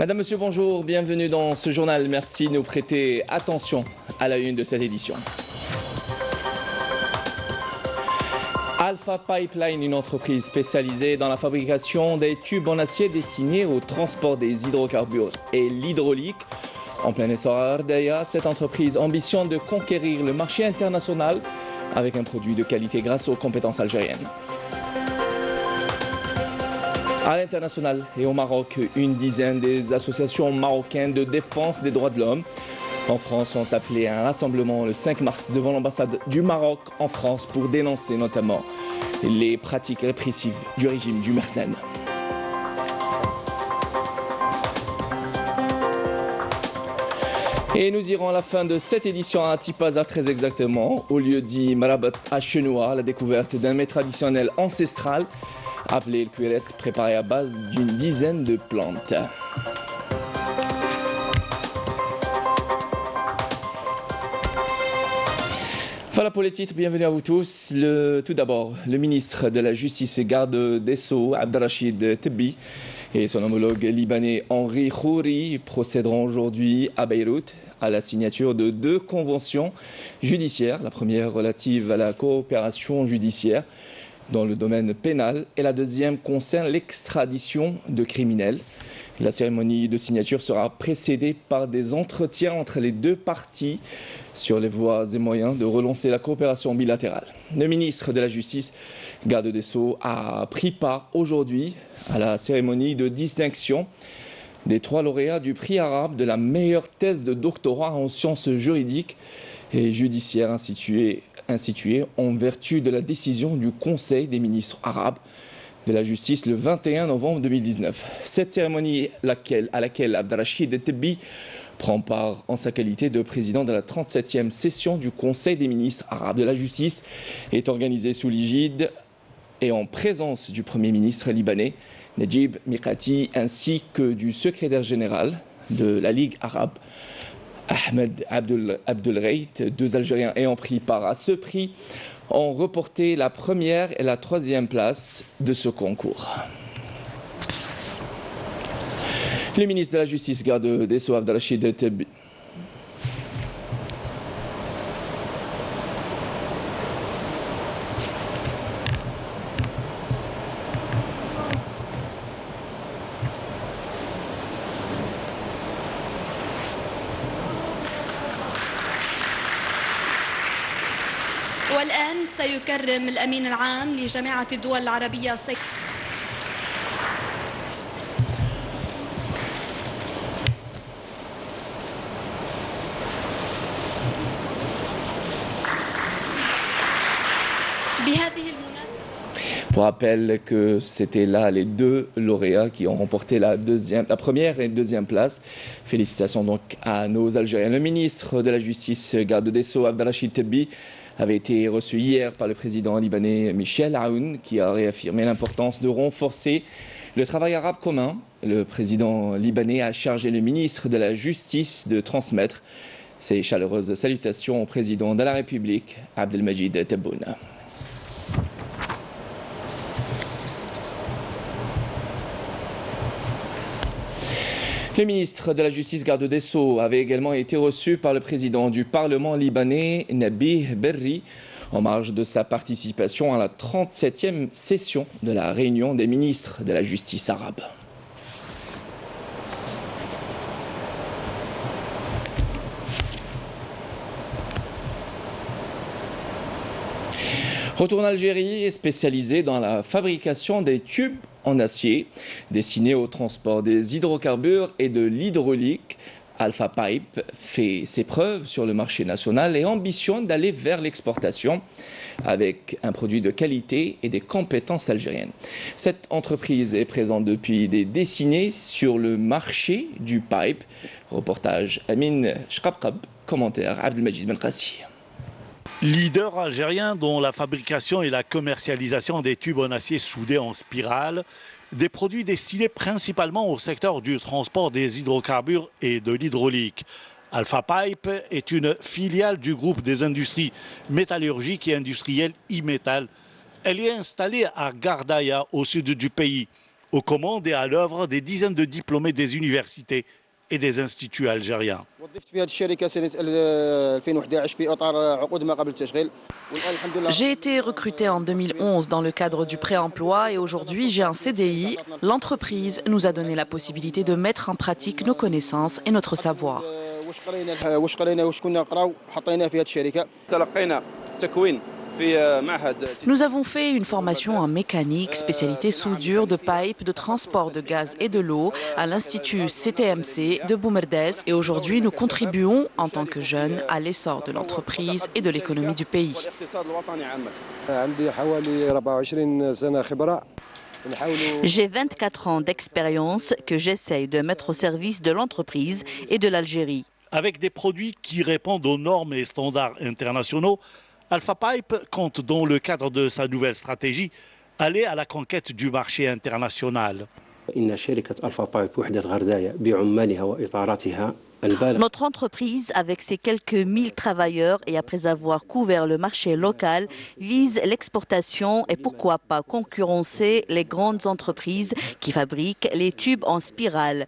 Madame, Monsieur, bonjour, bienvenue dans ce journal. Merci de nous prêter attention à la une de cette édition. Alpha Pipeline, une entreprise spécialisée dans la fabrication des tubes en acier destinés au transport des hydrocarbures et l'hydraulique. En plein essor à Ardaya, cette entreprise ambitionne de conquérir le marché international avec un produit de qualité grâce aux compétences algériennes. À l'international et au Maroc, une dizaine des associations marocaines de défense des droits de l'homme en France ont appelé à un rassemblement le 5 mars devant l'ambassade du Maroc en France pour dénoncer notamment les pratiques répressives du régime du Merzenne. Et nous irons à la fin de cette édition à Tipaza, très exactement, au lieu dit Marabat à Chenoua, la découverte d'un mets traditionnel ancestral appelé le cuirette, préparé à base d'une dizaine de plantes. Voilà pour les titres, bienvenue à vous tous. Tout d'abord, le ministre de la Justice et garde des Sceaux, Abdelrachid Tebbi, et son homologue libanais Henri Khouri procéderont aujourd'hui à Beyrouth à la signature de 2 conventions judiciaires. La première relative à la coopération judiciaire dans le domaine pénal et la deuxième concerne l'extradition de criminels. La cérémonie de signature sera précédée par des entretiens entre les 2 parties sur les voies et moyens de relancer la coopération bilatérale. Le ministre de la Justice, garde des Sceaux, a pris part aujourd'hui à la cérémonie de distinction des 3 lauréats du prix arabe de la meilleure thèse de doctorat en sciences juridiques et judiciaires instituée en vertu de la décision du Conseil des ministres arabes de la Justice le 21 novembre 2019. Cette cérémonie à laquelle Abdelrachid Tebbi prend part en sa qualité de président de la 37e session du Conseil des ministres arabes de la Justice est organisée sous l'égide et en présence du Premier ministre libanais Najib Mikati ainsi que du secrétaire général de la Ligue arabe Ahmed Abdelreit. 2 Algériens ayant pris part à ce prix ont remporté la première et la 3e place de ce concours. Le ministre de la Justice, garde des Sceaux, Abdelrachid Tebbi. والآن سيكرم الأمين العام لجامعة الدول العربية Pour rappel que c'était là les 2 lauréats qui ont remporté la première et 2e place. Félicitations donc à nos Algériens. Le ministre de la Justice, garde des Sceaux, Abdelrachid Tebbi, avait été reçu hier par le président libanais Michel Aoun, qui a réaffirmé l'importance de renforcer le travail arabe commun. Le président libanais a chargé le ministre de la Justice de transmettre ses chaleureuses salutations au président de la République, Abdelmajid Tebboune. Le ministre de la Justice, garde des Sceaux, avait également été reçu par le président du Parlement libanais, Nabih Berri, en marge de sa participation à la 37e session de la réunion des ministres de la Justice arabe. Retour en Algérie, spécialisé dans la fabrication des tubes en acier destinés au transport des hydrocarbures et de l'hydraulique. Alpha Pipe fait ses preuves sur le marché national et ambitionne d'aller vers l'exportation avec un produit de qualité et des compétences algériennes. Cette entreprise est présente depuis des décennies sur le marché du pipe. Reportage Amin Shqabqab, commentaire Abdelmajid Benqassi. Leader algérien dont la fabrication et la commercialisation des tubes en acier soudés en spirale, des produits destinés principalement au secteur du transport des hydrocarbures et de l'hydraulique. Alpha Pipe est une filiale du groupe des industries métallurgiques et industrielles Imetal. Elle est installée à Gardaya, au sud du pays. Aux commandes et à l'œuvre des dizaines de diplômés des universités et des instituts algériens. J'ai été recruté en 2011 dans le cadre du pré-emploi et aujourd'hui j'ai un CDI. L'entreprise nous a donné la possibilité de mettre en pratique nos connaissances et notre savoir. Nous avons fait une formation en mécanique, spécialité soudure de pipe, de transport de gaz et de l'eau à l'Institut CTMC de Boumerdès et aujourd'hui nous contribuons en tant que jeunes à l'essor de l'entreprise et de l'économie du pays. J'ai 24 ans d'expérience que j'essaye de mettre au service de l'entreprise et de l'Algérie. Avec des produits qui répondent aux normes et standards internationaux, Alpha Pipe compte, dans le cadre de sa nouvelle stratégie, aller à la conquête du marché international. Notre entreprise, avec ses quelques 1000 travailleurs et après avoir couvert le marché local, vise l'exportation et pourquoi pas concurrencer les grandes entreprises qui fabriquent les tubes en spirale.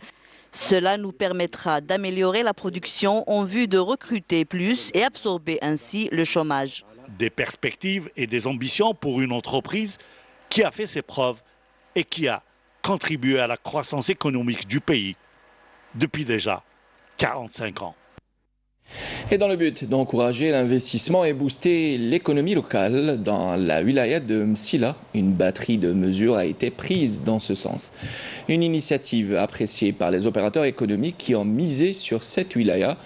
Cela nous permettra d'améliorer la production en vue de recruter plus et absorber ainsi le chômage. Des perspectives et des ambitions pour une entreprise qui a fait ses preuves et qui a contribué à la croissance économique du pays depuis déjà 45 ans. Et dans le but d'encourager l'investissement et booster l'économie locale, dans la wilaya de Msila, une batterie de mesures a été prise dans ce sens. Une initiative appréciée par les opérateurs économiques qui ont misé sur cette wilaya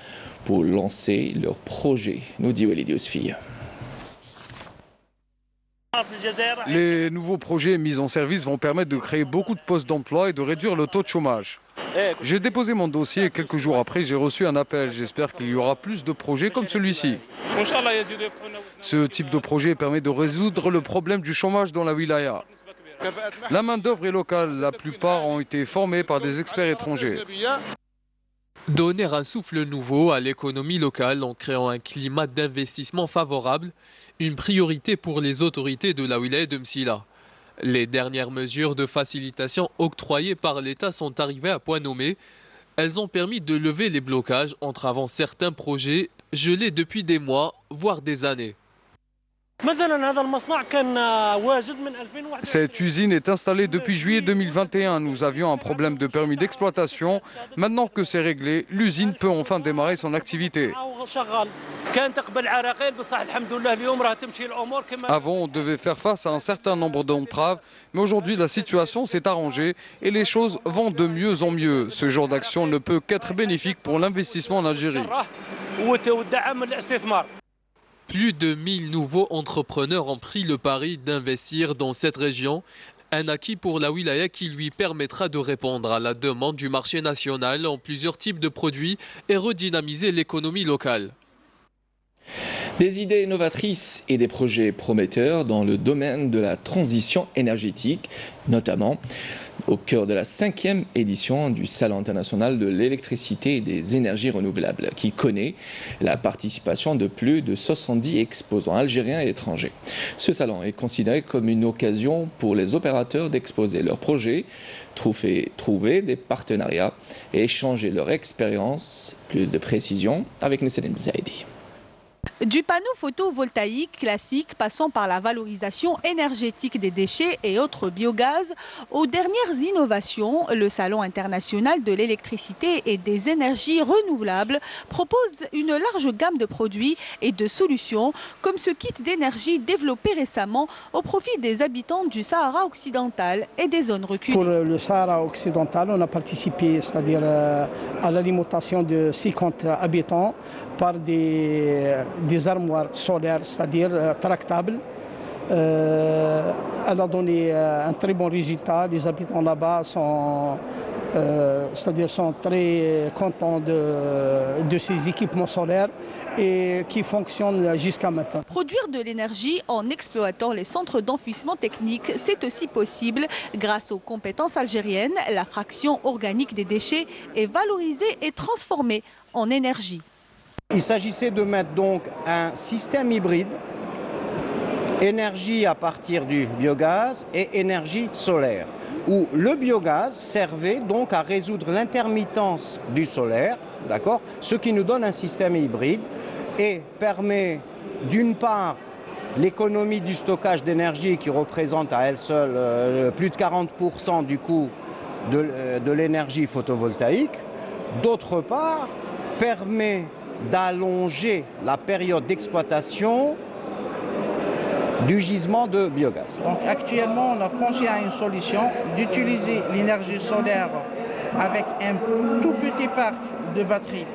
pour lancer leur projet, nous dit Walid Yousfi. Les nouveaux projets mis en service vont permettre de créer beaucoup de postes d'emploi et de réduire le taux de chômage. J'ai déposé mon dossier et quelques jours après, j'ai reçu un appel. J'espère qu'il y aura plus de projets comme celui-ci. Ce type de projet permet de résoudre le problème du chômage dans la wilaya. La main-d'œuvre est locale. La plupart ont été formés par des experts étrangers. Donner un souffle nouveau à l'économie locale en créant un climat d'investissement favorable, une priorité pour les autorités de la wilaya de Msila. Les dernières mesures de facilitation octroyées par l'État sont arrivées à point nommé. Elles ont permis de lever les blocages entravant certains projets gelés depuis des mois, voire des années. Cette usine est installée depuis juillet 2021. Nous avions un problème de permis d'exploitation. Maintenant que c'est réglé, l'usine peut enfin démarrer son activité. Avant, on devait faire face à un certain nombre d'entraves, mais aujourd'hui la situation s'est arrangée et les choses vont de mieux en mieux. Ce genre d'action ne peut qu'être bénéfique pour l'investissement en Algérie. Plus de 1000 nouveaux entrepreneurs ont pris le pari d'investir dans cette région, un acquis pour la wilaya qui lui permettra de répondre à la demande du marché national en plusieurs types de produits et redynamiser l'économie locale. Des idées novatrices et des projets prometteurs dans le domaine de la transition énergétique, notamment au cœur de la 5e édition du Salon international de l'électricité et des énergies renouvelables, qui connaît la participation de plus de 70 exposants algériens et étrangers. Ce salon est considéré comme une occasion pour les opérateurs d'exposer leurs projets, trouver des partenariats et échanger leur expérience. Plus de précisions avec Nesseline Zaidi. Du panneau photovoltaïque classique passant par la valorisation énergétique des déchets et autres biogaz aux dernières innovations, le Salon international de l'électricité et des énergies renouvelables propose une large gamme de produits et de solutions comme ce kit d'énergie développé récemment au profit des habitants du Sahara occidental et des zones reculées. Pour le Sahara occidental, on a participé, c'est-à-dire à l'alimentation de 50 habitants par des armoires solaires, c'est-à-dire tractables. Elle a donné un très bon résultat. Les habitants là-bas sont très contents de ces équipements solaires et qui fonctionnent jusqu'à maintenant. Produire de l'énergie en exploitant les centres d'enfouissement technique, c'est aussi possible grâce aux compétences algériennes. La fraction organique des déchets est valorisée et transformée en énergie. Il s'agissait de mettre donc un système hybride énergie à partir du biogaz et énergie solaire, où le biogaz servait donc à résoudre l'intermittence du solaire, d'accord, ce qui nous donne un système hybride et permet d'une part l'économie du stockage d'énergie qui représente à elle seule plus de 40% du coût de l'énergie photovoltaïque, d'autre part permet d'allonger la période d'exploitation du gisement de biogaz. Donc actuellement, on a pensé à une solution d'utiliser l'énergie solaire avec un tout petit parc de batteries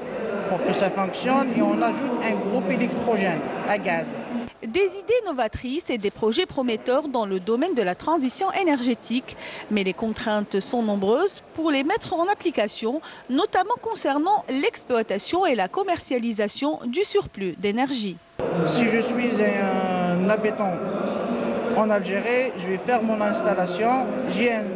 pour que ça fonctionne et on ajoute un groupe électrogène à gaz. Des idées novatrices et des projets prometteurs dans le domaine de la transition énergétique. Mais les contraintes sont nombreuses pour les mettre en application, notamment concernant l'exploitation et la commercialisation du surplus d'énergie. Si je suis un habitant en Algérie, je vais faire mon installation, j'ai une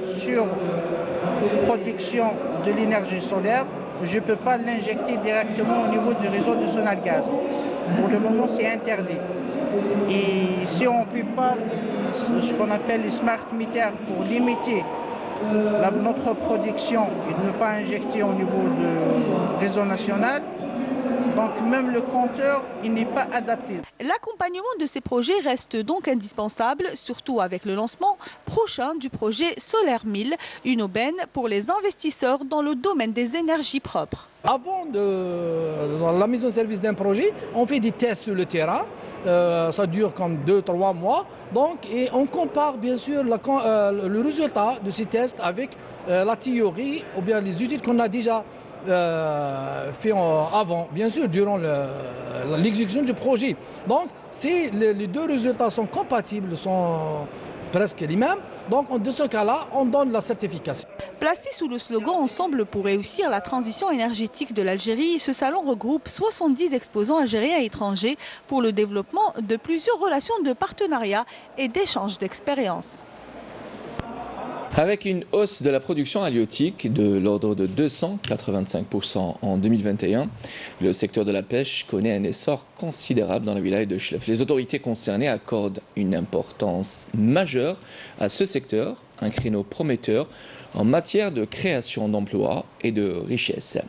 surproduction de l'énergie solaire. Je ne peux pas l'injecter directement au niveau du réseau de Sonalgaz. Pour le moment, c'est interdit. Et si on ne fait pas ce qu'on appelle les smart meters pour limiter notre production et de ne pas injecter au niveau du réseau national, donc même le compteur, il n'est pas adapté. L'accompagnement de ces projets reste donc indispensable, surtout avec le lancement prochain du projet Solaire 1000, une aubaine pour les investisseurs dans le domaine des énergies propres. Avant la mise en service d'un projet, on fait des tests sur le terrain. Ça dure comme 2-3 mois. Donc, et on compare bien sûr le résultat de ces tests avec la théorie ou bien les études qu'on a déjà fait avant, bien sûr, durant l'exécution du projet. Donc, si les deux résultats sont compatibles, sont presque les mêmes, donc dans ce cas-là, on donne la certification. Placé sous le slogan « Ensemble pour réussir la transition énergétique de l'Algérie », ce salon regroupe 70 exposants algériens et étrangers pour le développement de plusieurs relations de partenariat et d'échange d'expériences. Avec une hausse de la production halieutique de l'ordre de 285% en 2021, le secteur de la pêche connaît un essor considérable dans la wilaya de Chlef. Les autorités concernées accordent une importance majeure à ce secteur, un créneau prometteur en matière de création d'emplois et de richesses.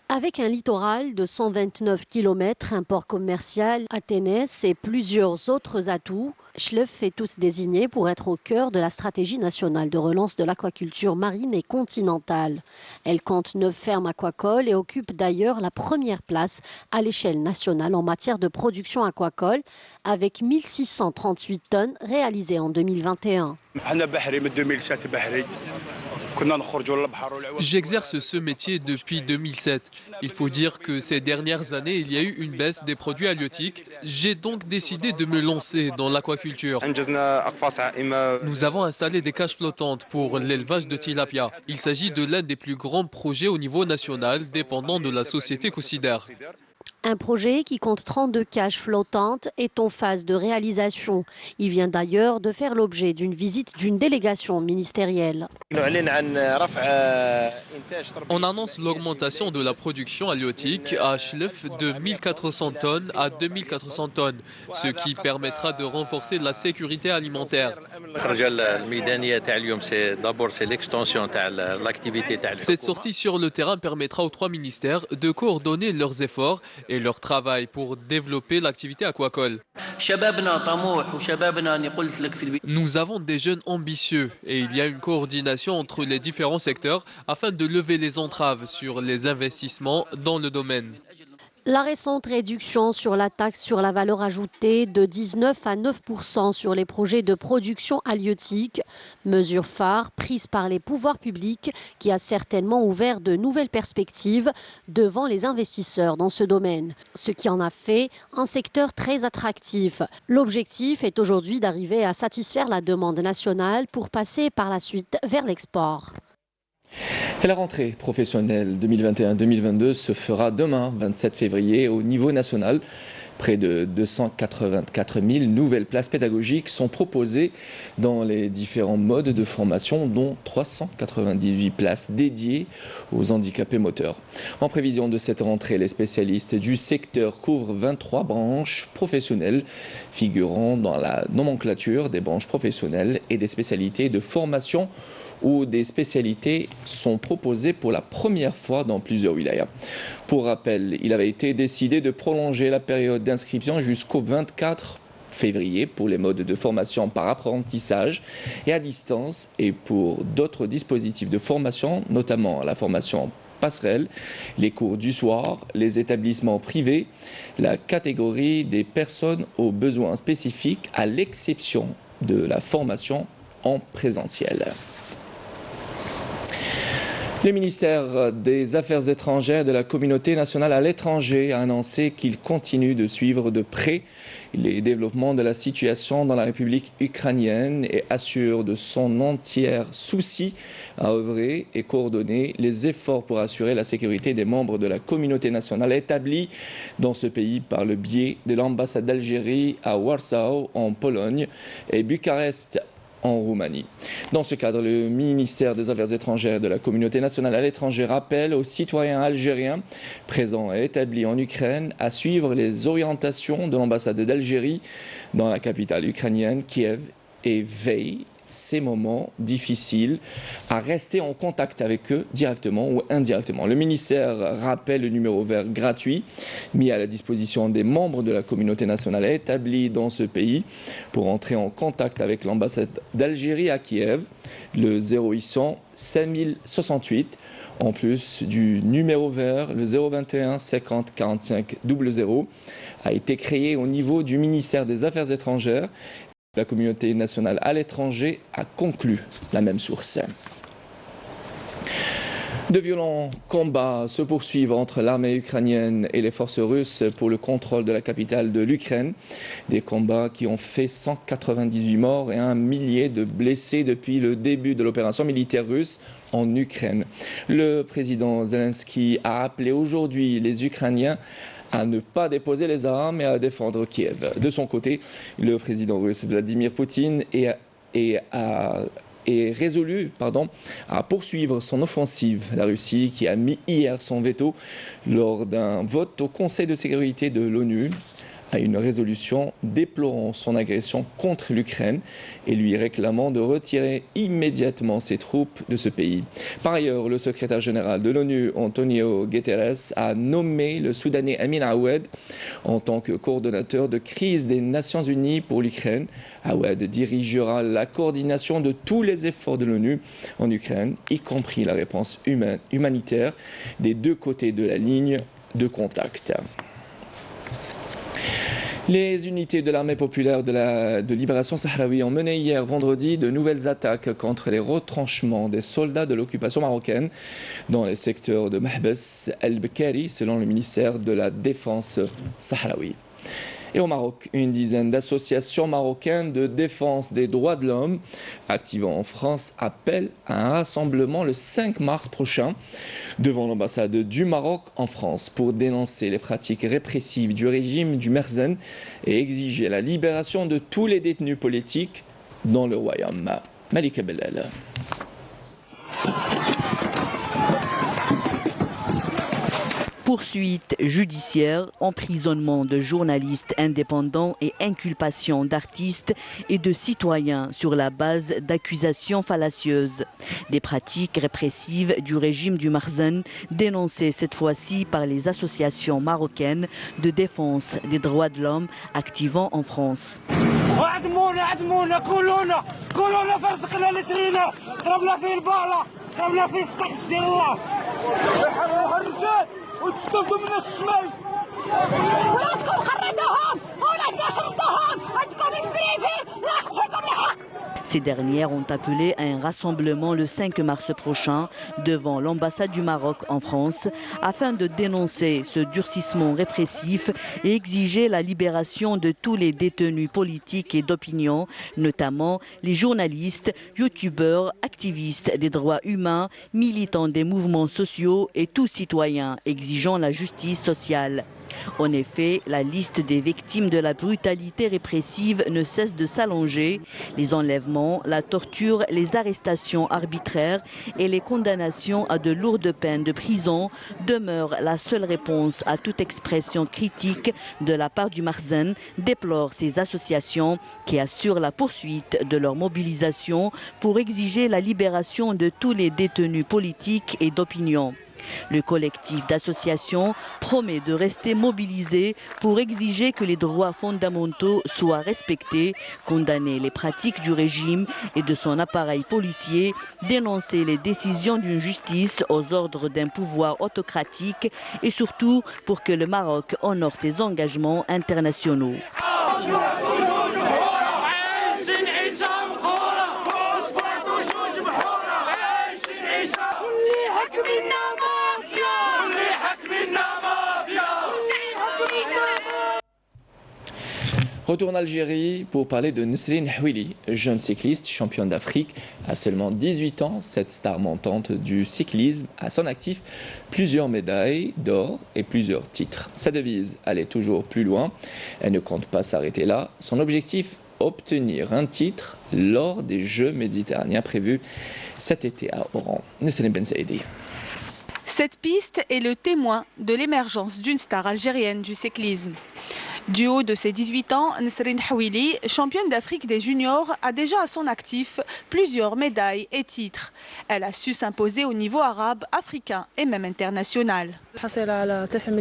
Avec un littoral de 129 km, un port commercial, Athénès et plusieurs autres atouts, Chlef est tous désignés pour être au cœur de la stratégie nationale de relance de l'aquaculture marine et continentale. Elle compte 9 fermes aquacoles et occupe d'ailleurs la première place à l'échelle nationale en matière de production aquacole, avec 1638 tonnes réalisées en 2021. J'exerce ce métier depuis 2007. Il faut dire que ces dernières années, il y a eu une baisse des produits halieutiques. J'ai donc décidé de me lancer dans l'aquaculture. Nous avons installé des cages flottantes pour l'élevage de tilapia. Il s'agit de l'un des plus grands projets au niveau national dépendant de la société Cousider. Un projet qui compte 32 cages flottantes est en phase de réalisation. Il vient d'ailleurs de faire l'objet d'une visite d'une délégation ministérielle. On annonce l'augmentation de la production halieutique à Chlef de 1400 tonnes à 2400 tonnes, ce qui permettra de renforcer la sécurité alimentaire. Cette sortie sur le terrain permettra aux 3 ministères de coordonner leurs efforts et leur travail pour développer l'activité aquacole. Nous avons des jeunes ambitieux et il y a une coordination entre les différents secteurs afin de lever les entraves sur les investissements dans le domaine. La récente réduction sur la taxe sur la valeur ajoutée de 19 à 9% sur les projets de production halieutique, mesure phare prise par les pouvoirs publics qui a certainement ouvert de nouvelles perspectives devant les investisseurs dans ce domaine, ce qui en a fait un secteur très attractif. L'objectif est aujourd'hui d'arriver à satisfaire la demande nationale pour passer par la suite vers l'export. Et la rentrée professionnelle 2021-2022 se fera demain, 27 février, au niveau national. Près de 284 000 nouvelles places pédagogiques sont proposées dans les différents modes de formation, dont 398 places dédiées aux handicapés moteurs. En prévision de cette rentrée, les spécialistes du secteur couvrent 23 branches professionnelles figurant dans la nomenclature des branches professionnelles et des spécialités de formation où des spécialités sont proposées pour la première fois dans plusieurs wilayas. Pour rappel, il avait été décidé de prolonger la période d'inscription jusqu'au 24 février pour les modes de formation par apprentissage et à distance et pour d'autres dispositifs de formation, notamment la formation passerelle, les cours du soir, les établissements privés, la catégorie des personnes aux besoins spécifiques à l'exception de la formation en présentiel. Le ministère des Affaires étrangères de la communauté nationale à l'étranger a annoncé qu'il continue de suivre de près les développements de la situation dans la République ukrainienne et assure de son entier souci à œuvrer et coordonner les efforts pour assurer la sécurité des membres de la communauté nationale établie dans ce pays par le biais de l'ambassade d'Algérie à Warsaw en Pologne et Bucarest en Roumanie. Dans ce cadre, le ministère des Affaires étrangères de la communauté nationale à l'étranger rappelle aux citoyens algériens présents et établis en Ukraine à suivre les orientations de l'ambassade d'Algérie dans la capitale ukrainienne, Kiev, et veille ces moments difficiles à rester en contact avec eux directement ou indirectement. Le ministère rappelle le numéro vert gratuit mis à la disposition des membres de la communauté nationale établie dans ce pays pour entrer en contact avec l'ambassade d'Algérie à Kiev, le 0800 5068. En plus du numéro vert, le 021 50 45 00 a été créé au niveau du ministère des Affaires étrangères. La communauté nationale à l'étranger a conclu la même source. De violents combats se poursuivent entre l'armée ukrainienne et les forces russes pour le contrôle de la capitale de l'Ukraine. Des combats qui ont fait 198 morts et 1 millier de blessés depuis le début de l'opération militaire russe en Ukraine. Le président Zelensky a appelé aujourd'hui les Ukrainiens à ne pas déposer les armes et à défendre Kiev. De son côté, le président russe Vladimir Poutine est résolu à poursuivre son offensive. La Russie, qui a mis hier son veto lors d'un vote au Conseil de sécurité de l'ONU, à une résolution déplorant son agression contre l'Ukraine et lui réclamant de retirer immédiatement ses troupes de ce pays. Par ailleurs, le secrétaire général de l'ONU, Antonio Guterres, a nommé le Soudanais Amin Awad en tant que coordonnateur de crise des Nations Unies pour l'Ukraine. Awad dirigera la coordination de tous les efforts de l'ONU en Ukraine, y compris la réponse humanitaire des deux côtés de la ligne de contact. Les unités de l'armée populaire de libération sahraoui ont mené hier vendredi de nouvelles attaques contre les retranchements des soldats de l'occupation marocaine dans les secteurs de Mahbes el-Bekari, selon le ministère de la Défense sahraoui. Et au Maroc, une dizaine d'associations marocaines de défense des droits de l'homme activant en France appellent à un rassemblement le 5 mars prochain devant l'ambassade du Maroc en France pour dénoncer les pratiques répressives du régime du Merzen et exiger la libération de tous les détenus politiques dans le royaume. Malika Bellal. Poursuites judiciaires, emprisonnement de journalistes indépendants et inculpation d'artistes et de citoyens sur la base d'accusations fallacieuses. Des pratiques répressives du régime du Merzen dénoncées cette fois-ci par les associations marocaines de défense des droits de l'homme activant en France. وتستفدوا من الشمال ولادكم خرجوهم ولادنا شردوهم عندكم بريفي لا يخطفكم الحق. Ces dernières ont appelé à un rassemblement le 5 mars prochain devant l'ambassade du Maroc en France afin de dénoncer ce durcissement répressif et exiger la libération de tous les détenus politiques et d'opinion, notamment les journalistes, youtubeurs, activistes des droits humains, militants des mouvements sociaux et tout citoyen exigeant la justice sociale. En effet, la liste des victimes de la brutalité répressive ne cesse de s'allonger. Les enlèvements, la torture, les arrestations arbitraires et les condamnations à de lourdes peines de prison demeurent la seule réponse à toute expression critique de la part du Marzen, déplorent ces associations qui assurent la poursuite de leur mobilisation pour exiger la libération de tous les détenus politiques et d'opinion. Le collectif d'associations promet de rester mobilisé pour exiger que les droits fondamentaux soient respectés, condamner les pratiques du régime et de son appareil policier, dénoncer les décisions d'une justice aux ordres d'un pouvoir autocratique et surtout pour que le Maroc honore ses engagements internationaux. Retour en Algérie pour parler de Nesrine Houili, jeune cycliste, championne d'Afrique à seulement 18 ans. Cette star montante du cyclisme a à son actif plusieurs médailles d'or et plusieurs titres. Sa devise, aller toujours plus loin. Elle ne compte pas s'arrêter là. Son objectif, obtenir un titre lors des Jeux méditerranéens prévus cet été à Oran. Nesrine Ben Saïdi. Cette piste est le témoin de l'émergence d'une star algérienne du cyclisme. Du haut de ses 18 ans, Nesrine Houili, championne d'Afrique des juniors, a déjà à son actif plusieurs médailles et titres. Elle a su s'imposer au niveau arabe, africain et même international.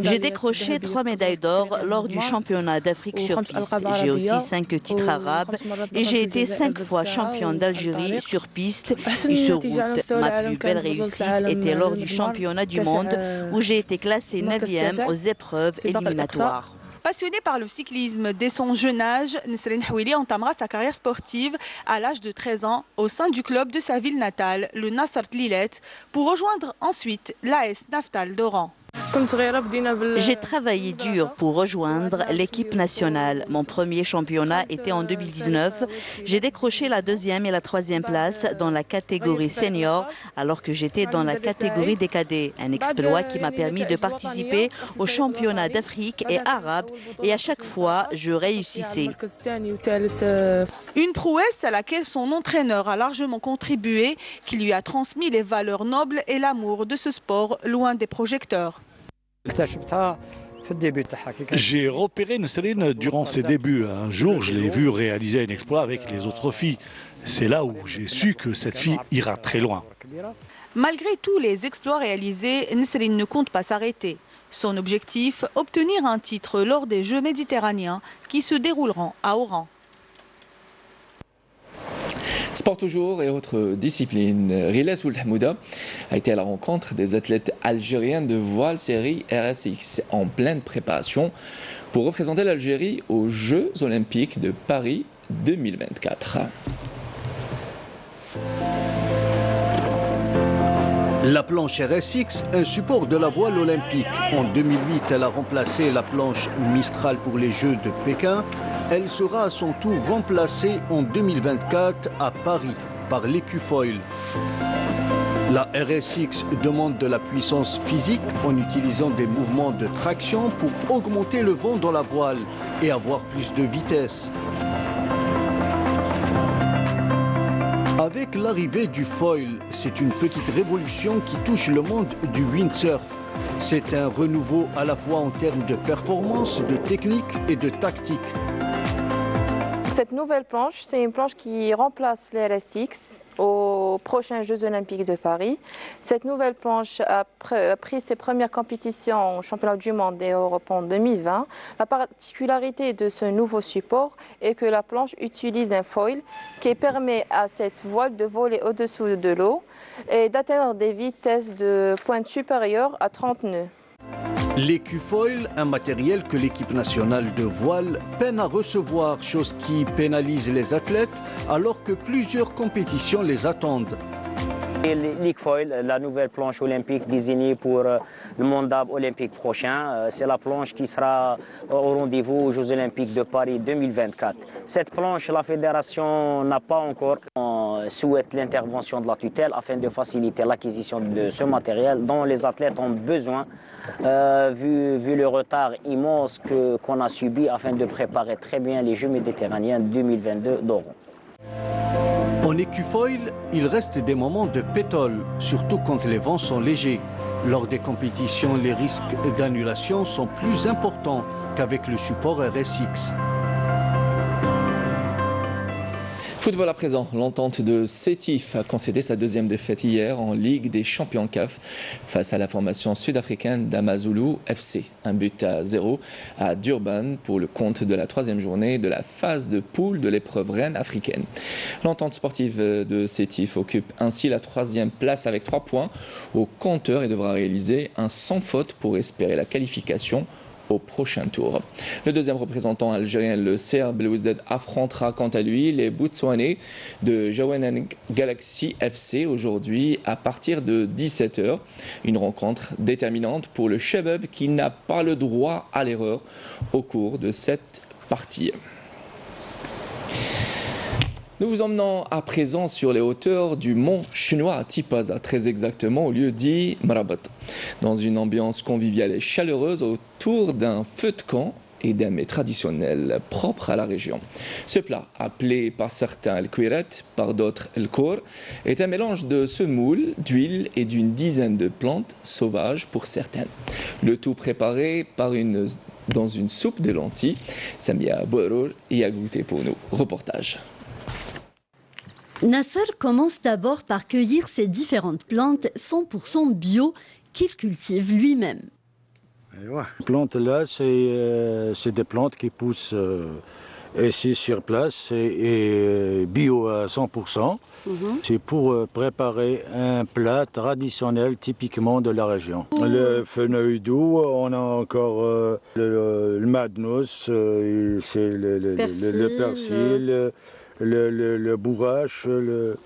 J'ai décroché 3 médailles d'or lors du championnat d'Afrique sur piste. J'ai aussi 5 titres arabes et j'ai été 5 fois championne d'Algérie sur piste et sur route. Ma plus belle réussite était lors du championnat du monde où j'ai été classée 9e aux épreuves éliminatoires. Passionnée par le cyclisme dès son jeune âge, Nesrine Houili entamera sa carrière sportive à l'âge de 13 ans au sein du club de sa ville natale, le Nasr Tlilet, pour rejoindre ensuite l'AS Naftal d'Oran. J'ai travaillé dur pour rejoindre l'équipe nationale. Mon premier championnat était en 2019. J'ai décroché la 2e et la 3e place dans la catégorie senior alors que j'étais dans la catégorie des cadets. Un exploit qui m'a permis de participer aux championnats d'Afrique et arabe et à chaque fois je réussissais. Une prouesse à laquelle son entraîneur a largement contribué, qui lui a transmis les valeurs nobles et l'amour de ce sport loin des projecteurs. J'ai repéré Nesrine durant ses débuts. Un jour, je l'ai vue réaliser un exploit avec les autres filles. C'est là où j'ai su que cette fille ira très loin. Malgré tous les exploits réalisés, Nesrine ne compte pas s'arrêter. Son objectif, obtenir un titre lors des Jeux méditerranéens qui se dérouleront à Oran. Sport toujours et autres disciplines. Riles Oulhamouda a été à la rencontre des athlètes algériens de voile série RSX en pleine préparation pour représenter l'Algérie aux Jeux Olympiques de Paris 2024. La planche RSX, un support de la voile olympique. En 2008, elle a remplacé la planche Mistral pour les Jeux de Pékin. Elle sera à son tour remplacée en 2024 à Paris par l'Ecufoil. La RSX demande de la puissance physique en utilisant des mouvements de traction pour augmenter le vent dans la voile et avoir plus de vitesse. Avec l'arrivée du foil, c'est une petite révolution qui touche le monde du windsurf. C'est un renouveau à la fois en termes de performance, de technique et de tactique. Cette nouvelle planche, c'est une planche qui remplace les RSX aux prochains Jeux Olympiques de Paris. Cette nouvelle planche a pris ses premières compétitions au championnat du monde et Europe en 2020. La particularité de ce nouveau support est que la planche utilise un foil qui permet à cette voile de voler au-dessous de l'eau et d'atteindre des vitesses de pointe supérieures à 30 nœuds. L'Ecufoil, un matériel que l'équipe nationale de voile peine à recevoir, chose qui pénalise les athlètes alors que plusieurs compétitions les attendent. L'ICFOIL, la nouvelle planche olympique désignée pour le mandat olympique prochain, c'est la planche qui sera au rendez-vous aux Jeux olympiques de Paris 2024. Cette planche, la fédération n'a pas encore. On souhaite l'intervention de la tutelle afin de faciliter l'acquisition de ce matériel dont les athlètes ont besoin, vu le retard immense qu'on a subi afin de préparer très bien les Jeux méditerranéens 2022 d'Oran. En écufoil, il reste des moments de pétole, surtout quand les vents sont légers. Lors des compétitions, les risques d'annulation sont plus importants qu'avec le support RSX. Football à présent, l'entente de Sétif a concédé sa deuxième défaite hier en Ligue des champions CAF face à la formation sud-africaine d'Amazulu FC. 1-0 à Durban pour le compte de la troisième journée de la phase de poule de l'épreuve reine africaine. L'entente sportive de Sétif occupe ainsi la troisième place avec 3 points au compteur et devra réaliser un sans faute pour espérer la qualification au prochain tour. Le deuxième représentant algérien, le CR Belouizdad, affrontera quant à lui les Botswanais de Jwaneng Galaxy FC aujourd'hui à partir de 17h. Une rencontre déterminante pour le Chebab qui n'a pas le droit à l'erreur au cours de cette partie. Nous vous emmenons à présent sur les hauteurs du mont chinois à Tipaza, très exactement au lieu dit Marabat, dans une ambiance conviviale et chaleureuse autour d'un feu de camp et d'un mets traditionnel propre à la région. Ce plat, appelé par certains el kuiret, par d'autres el kour, est un mélange de semoule, d'huile et d'une dizaine de plantes sauvages pour certaines. Le tout préparé dans une soupe de lentilles. Samia Bourour y a goûté pour nous. Reportage. Nasser commence d'abord par cueillir ces différentes plantes 100% bio qu'il cultive lui-même. Les plantes là, c'est des plantes qui poussent ici sur place et bio à 100%. C'est pour préparer un plat traditionnel typiquement de la région. Le fenouil doux, on a encore le madnos, c'est le persil. Le bourrache, le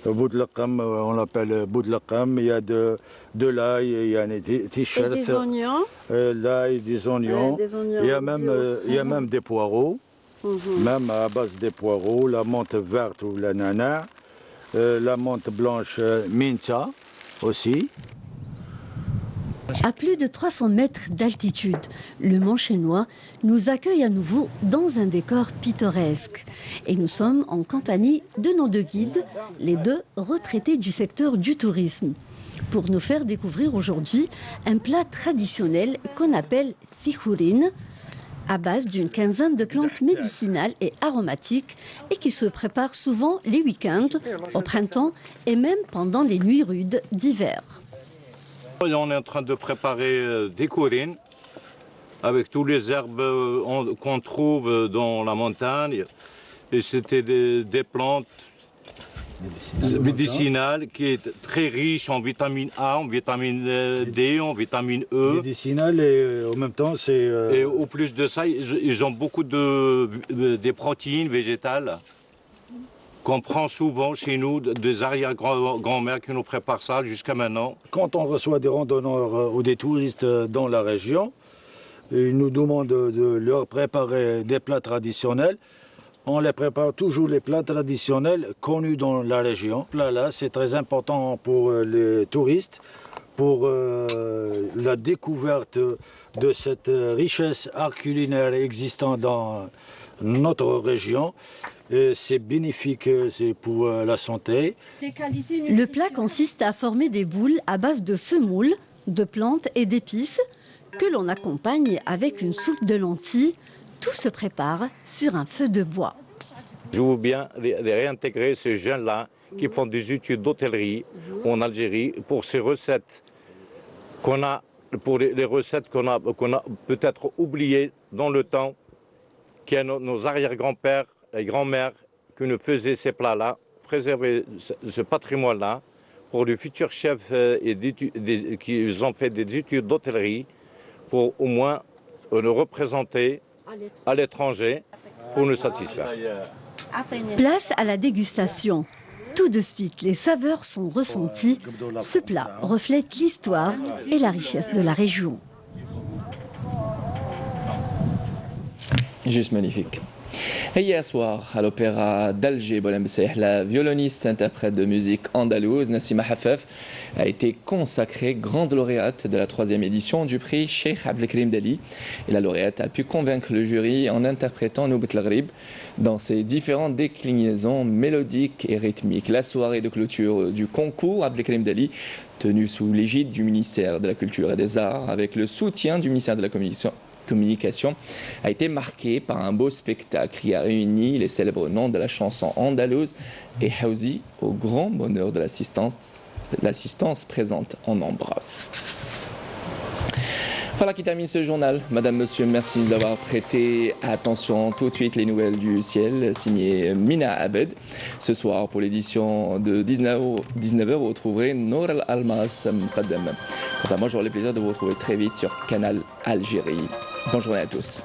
boudlaqam, on l'appelle boudlaqam, il y a de l'ail, il y a des t-shirts. Et des oignons. L'ail, des oignons. Il y a même des poireaux, même à base des poireaux, la menthe verte ou la nana, la menthe blanche minta aussi. À plus de 300 mètres d'altitude, le Mont Chenois nous accueille à nouveau dans un décor pittoresque. Et nous sommes en compagnie de nos deux guides, les deux retraités du secteur du tourisme, pour nous faire découvrir aujourd'hui un plat traditionnel qu'on appelle thihourine, à base d'une quinzaine de plantes médicinales et aromatiques et qui se prépare souvent les week-ends, au printemps et même pendant les nuits rudes d'hiver. On est en train de préparer des courines avec tous les herbes qu'on trouve dans la montagne. Et c'était des plantes médicinales qui est très riches en vitamine A, en vitamine D, en vitamine E. Médicinales et en même temps c'est... Et au plus de ça, ils ont beaucoup de protéines végétales qu'on prend souvent chez nous, des arrière-grand-mères qui nous préparent ça jusqu'à maintenant. Quand on reçoit des randonneurs ou des touristes dans la région, ils nous demandent de leur préparer des plats traditionnels. On les prépare toujours les plats traditionnels connus dans la région. Là, c'est très important pour les touristes, pour la découverte de cette richesse art culinaire existant dans notre région. C'est bénéfique, c'est pour la santé. Le plat consiste à former des boules à base de semoule, de plantes et d'épices que l'on accompagne avec une soupe de lentilles. Tout se prépare sur un feu de bois. Je veux bien réintégrer ces jeunes-là qui font des études d'hôtellerie en Algérie pour ces recettes qu'on a, pour les recettes qu'on a peut-être oubliées dans le temps, qui sont nos arrière-grands-pères et grand-mères qui nous faisaient ces plats-là, préserver ce patrimoine-là pour les futurs chefs qui ont fait des études d'hôtellerie pour au moins nous représenter à l'étranger pour nous satisfaire. Place à la dégustation. Tout de suite, les saveurs sont ressenties. Ce plat reflète l'histoire et la richesse de la région. Juste magnifique. Et hier soir, à l'opéra d'Alger, la violoniste interprète de musique andalouse Nassima Hafef a été consacrée grande lauréate de la 3e édition du prix Cheikh Abdelkrim Dali. Et la lauréate a pu convaincre le jury en interprétant Noubat al-Ghrib dans ses différentes déclinaisons mélodiques et rythmiques. La soirée de clôture du concours Abdelkrim Dali, tenue sous l'égide du ministère de la Culture et des Arts, avec le soutien du ministère de la Communication, a été marqué par un beau spectacle qui a réuni les célèbres noms de la chanson andalouse et Haouzi au grand bonheur de l'assistance présente en nombre. Voilà qui termine ce journal. Madame, Monsieur, merci d'avoir prêté attention. Tout de suite, les nouvelles du ciel, signé Mina Abed. Ce soir, pour l'édition de 19h, vous retrouverez Nour Al-Almas Mqaddam. Quant à moi, j'aurai le plaisir de vous retrouver très vite sur Canal Algérie. Bonne journée à tous.